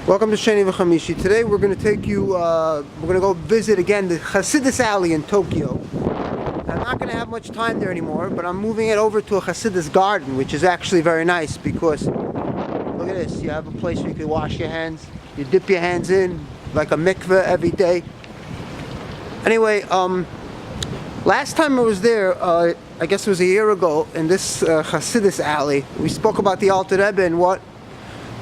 Welcome to Sheni V'Chamishi. Today we're going to take you, we're going to go visit again the Chassiduss alley in Tokyo. I'm not going to have much time there anymore, but I'm moving it over to a Chassiduss garden, which is actually very nice because, look at this, you have a place where you can wash your hands, you dip your hands in, like a mikveh every day. Anyway, last time I was there, I guess it was a year ago, in this Chassiduss alley, we spoke about the Alter Rebbe and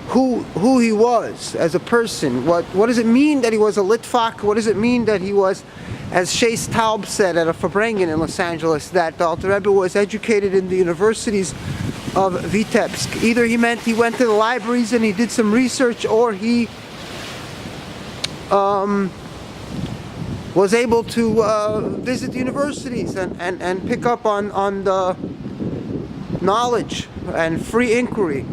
who he was as a person. What does it mean that he was a Litvak? What does it mean that he was, as Shais Taub said at a Farbrengen in Los Angeles, that the Alter Rebbe was educated in the universities of Vitebsk. Either he meant he went to the libraries and he did some research, or he was able to visit the universities and pick up on the knowledge and free inquiry.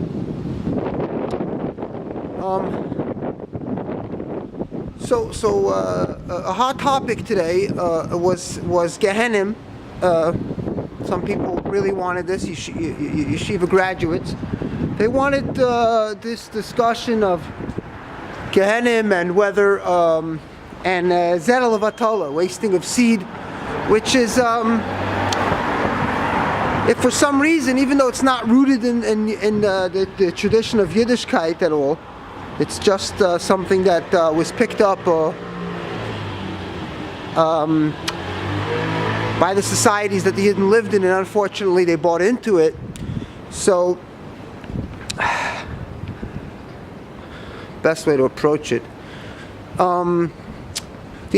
A hot topic today was Gehenim. Some people really wanted this, yeshiva graduates. They wanted this discussion of Gehenim and whether and Zera Livatolo, wasting of seed, which is if for some reason, even though it's not rooted in the tradition of Yiddishkeit at all, it's just something that was picked up by the societies that the Yidden lived in, and unfortunately they bought into it. So, best way to approach it. The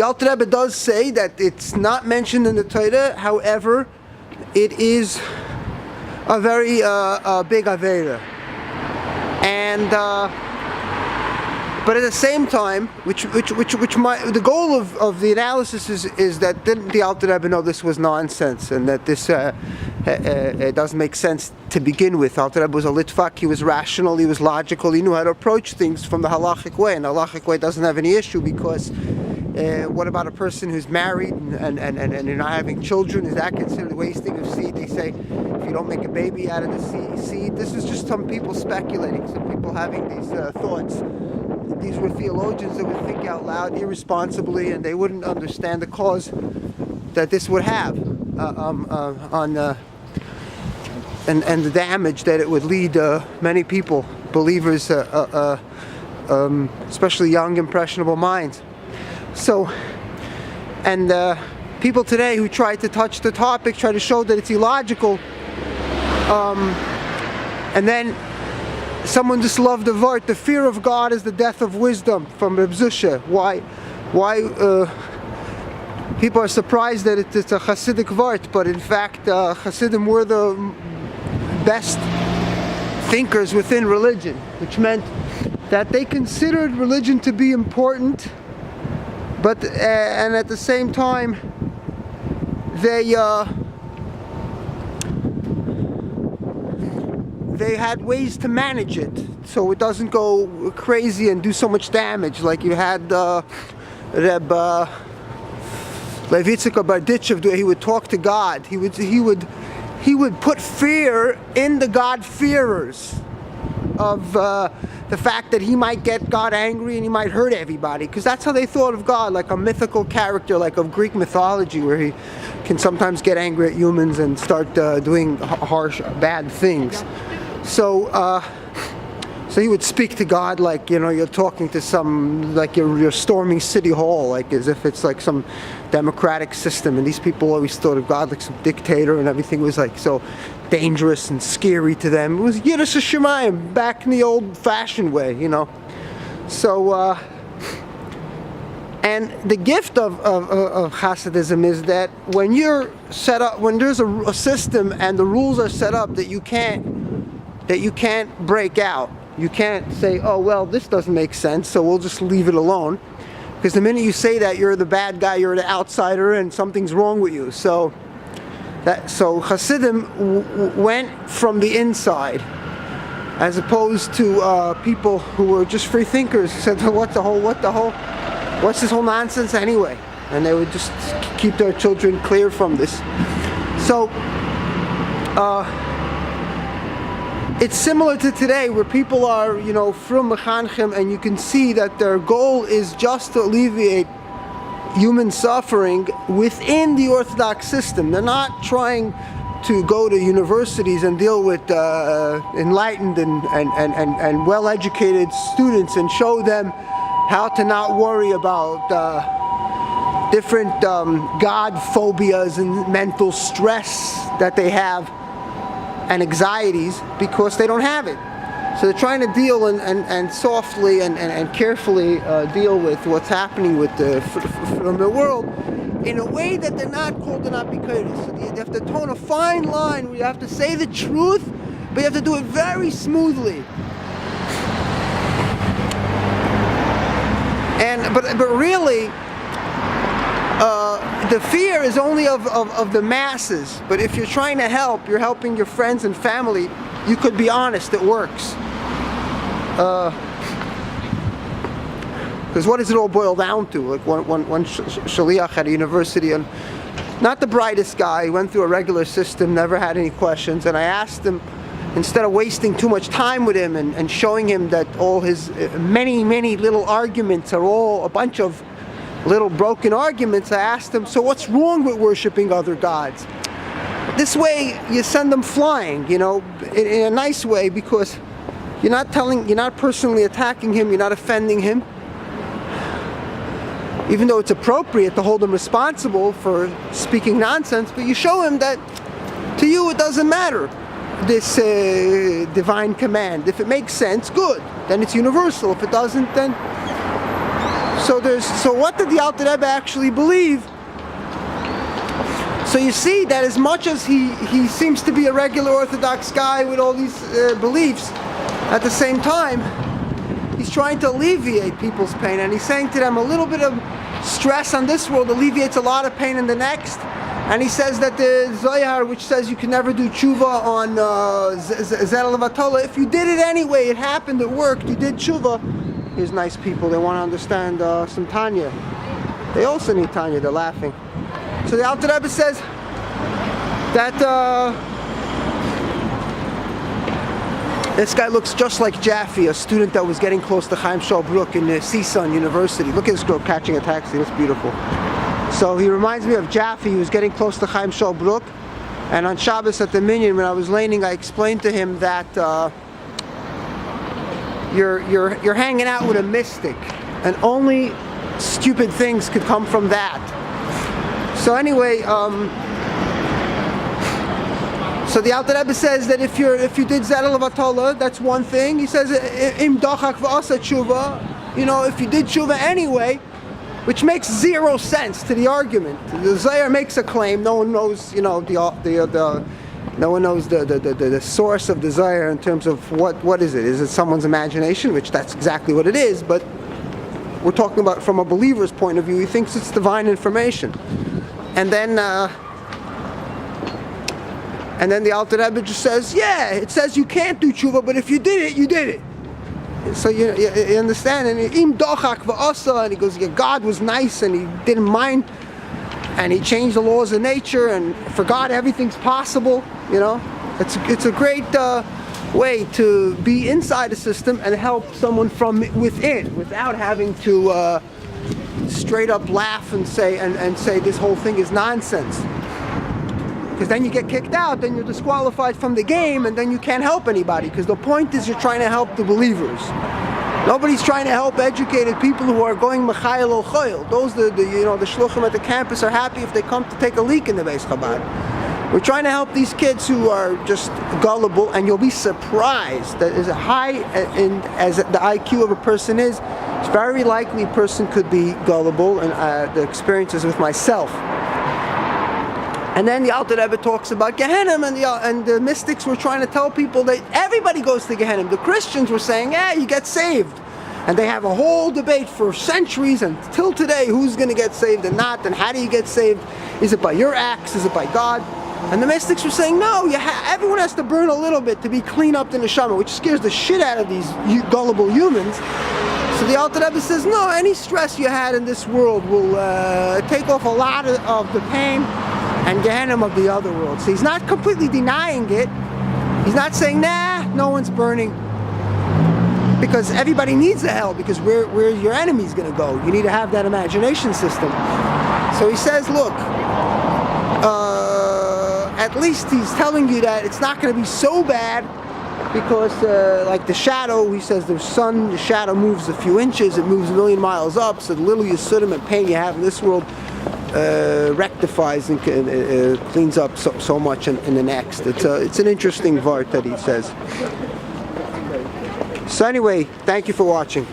Alter Rebbe does say that it's not mentioned in the Torah. However, it is a very big avera, and but at the same time, the goal of the analysis is that didn't the Alter Rebbe know this was nonsense, and that this it doesn't make sense to begin with. Alter Rebbe was a Litvak, he was rational, he was logical, he knew how to approach things from the halachic way, and the halachic way doesn't have any issue because what about a person who's married and you're not having children? Is that considered wasting of seed? They say if you don't make a baby out of the seed, this is just some people speculating, some people having these thoughts. These were theologians that would think out loud irresponsibly, and they wouldn't understand the cause that this would have on and the damage that it would lead many people, believers, especially young, impressionable minds. So, and people today who try to touch the topic try to show that it's illogical, and then someone just loved the vart, the fear of God is the death of wisdom, from Reb Zusha. Why people are surprised that it's a Chassidic vart, but in fact Chassidim were the best thinkers within religion, which meant that they considered religion to be important, but and at the same time they had ways to manage it so it doesn't go crazy and do so much damage. Like you had Reb Levitzika Barditchev, he would talk to God. He would put fear in the God-fearers of the fact that he might get God angry and he might hurt everybody, because that's how they thought of God, like a mythical character, like of Greek mythology, where he can sometimes get angry at humans and start doing harsh, bad things. So he would speak to God like, you're talking to some, like you're storming City Hall, like as if it's like some democratic system. And these people always thought of God like some dictator, and everything was like so dangerous and scary to them. It was Yiddish Shemayim, back in the old-fashioned way, So, and the gift of Hasidism is that when you're set up, when there's a system and the rules are set up that you can't break out. You can't say, oh well, this doesn't make sense, so we'll just leave it alone. Because the minute you say that, you're the bad guy, you're the outsider, and something's wrong with you. So Hasidim went from the inside, as opposed to people who were just free thinkers, who said, what's this whole nonsense anyway? And they would just keep their children clear from this. So it's similar to today, where people are, from mechanchim, and you can see that their goal is just to alleviate human suffering within the Orthodox system. They're not trying to go to universities and deal with enlightened and well-educated students and show them how to not worry about different God phobias and mental stress that they have and anxieties, because they don't have it. So they're trying to deal and softly and carefully deal with what's happening with from the world in a way that they're not called to not be courteous. So you have to tone a fine line where you have to say the truth, but you have to do it very smoothly. But really, the fear is only of the masses. But if you're trying to help, you're helping your friends and family, you could be honest, it works. Because what does it all boil down to? Like one shaliach at a university, and not the brightest guy, he went through a regular system, never had any questions, and I asked him, instead of wasting too much time with him and showing him that all his many little arguments are all a bunch of little broken arguments, I asked him, so what's wrong with worshiping other gods? This way you send them flying, in a nice way, because you're not personally attacking him, you're not offending him, even though it's appropriate to hold him responsible for speaking nonsense, but you show him that to you it doesn't matter, this divine command. If it makes sense, good, then it's universal. If it doesn't, then... So what did the Alter Rebbe actually believe? So you see that as much as he seems to be a regular Orthodox guy with all these beliefs, at the same time, he's trying to alleviate people's pain, and he's saying to them a little bit of stress on this world alleviates a lot of pain in the next. And he says that the Zohar, which says you can never do tshuva on Zera Livatolo, if you did it anyway, it happened, it worked, you did tshuva. Here's nice people, they want to understand some Tanya. They also need Tanya, they're laughing. So the Alter Rebbe says that this guy looks just like Jaffe, a student that was getting close to Chaim Shalbrook in CSUN University. Look at this girl catching a taxi, that's beautiful. So he reminds me of Jaffe, he was getting close to Chaim Shalbrook, and on Shabbos at the Minyan, when I was laning, I explained to him that you're hanging out with a mystic, and only stupid things could come from that. So anyway, so the Alter Rebbe says that if you did Zera Livatolo, that's one thing. He says im dochak v'asa tshuva, if you did tshuva anyway, which makes zero sense to the argument. The Zohar makes a claim. No one knows, no one knows the source of the Zohar in terms of what is it? Is it someone's imagination? Which that's exactly what it is. But we're talking about from a believer's point of view. He thinks it's divine information, and then the Alter Rebbe just says, yeah, it says you can't do tshuva, but if you did it, you did it. So you understand, and im dochak v'asa, and he goes, yeah, God was nice and he didn't mind, and he changed the laws of nature, and for God everything's possible. It's a great way to be inside the system and help someone from within without having to straight up laugh and say this whole thing is nonsense. Because then you get kicked out, then you're disqualified from the game, and then you can't help anybody. Because the point is you're trying to help the believers. Nobody's trying to help educated people who are going mechayel ol choyel. Those the shluchim at the campus are happy if they come to take a leak in the Beis Chabad. We're trying to help these kids who are just gullible, and you'll be surprised that as high as the IQ of a person is, it's very likely a person could be gullible, and the experiences with myself. And then the Alter Rebbe talks about Gehenna, and the mystics were trying to tell people that everybody goes to Gehenna. The Christians were saying, you get saved. And they have a whole debate for centuries until today, who's going to get saved and not, and how do you get saved? Is it by your acts? Is it by God? And the mystics were saying, no, everyone has to burn a little bit to be clean up the neshama, which scares the shit out of these gullible humans. So the Alter Rebbe says, no, any stress you had in this world will take off a lot of the pain and Gehenna of the other world. So he's not completely denying it. He's not saying, nah, no one's burning. Because everybody needs the hell, because where your enemy's going to go. You need to have that imagination system. So he says, look, at least he's telling you that it's not going to be so bad, because like the shadow, he says the sun, the shadow moves a few inches, it moves a million miles up, so the little yisurim and pain you have in this world rectifies and cleans up so much in the next. It's an interesting vart that he says. So anyway, thank you for watching.